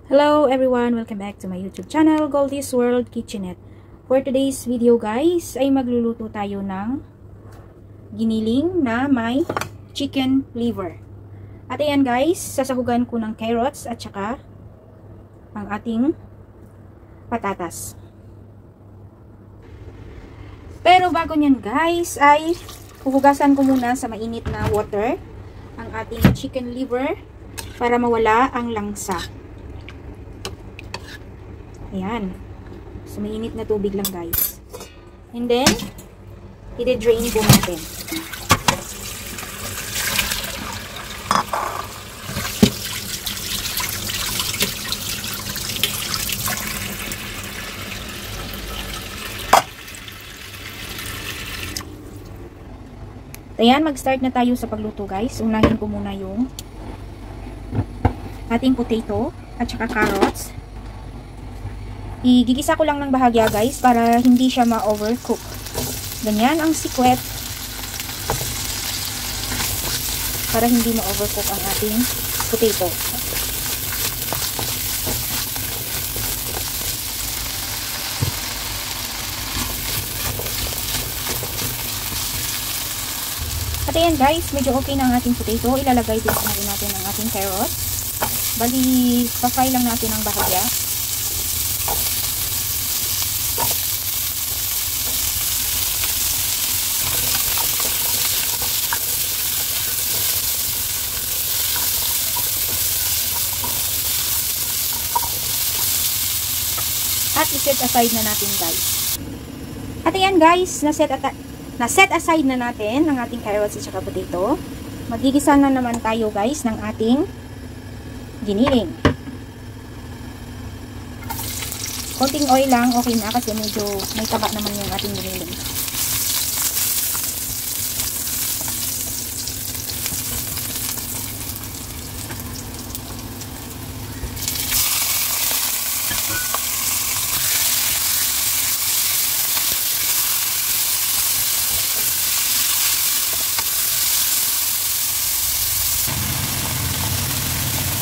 Hello everyone! Welcome back to my YouTube channel, Goldie's World Kitchenette. For today's video guys, ay magluluto tayo ng giniling na may chicken liver. At ayan guys, sasahugan ko ng carrots at saka ang ating patatas. Pero bago nyan guys, ay huhugasan ko muna sa mainit na water ang ating chicken liver para mawala ang langsa. Ayan. So, mainit na tubig lang, guys. And then, i-drain po natin. Ayan, mag-start na tayo sa pagluto, guys. Unahin ko muna yung ating potato at saka carrots. Igigisa ko lang ng bahagya guys para hindi siya ma-overcook. Ganyan ang secret para hindi ma-overcook ang ating potato. At ayan guys, medyo okay na ang ating potato. Ilalagay din natin ang ating carrots. Bali, pa-fry lang natin ang bahagya. At i-set aside na natin guys. At ayan guys, na-set aside na natin ang ating carrots at saka potato. Magigisa na naman tayo guys ng ating giniling. Konting oil lang, okay na kasi medyo may taba naman yung ating giniling.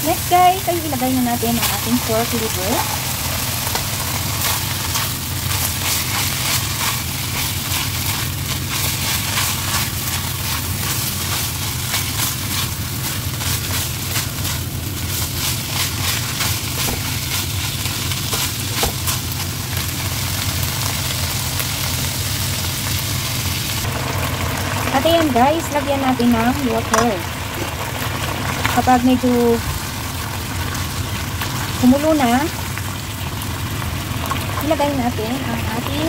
Next guys, ay ilagay na natin ang ating pork liver. At ayan guys, lagyan natin ng water. Kapag medyo kumulo na, ilagay natin ang ating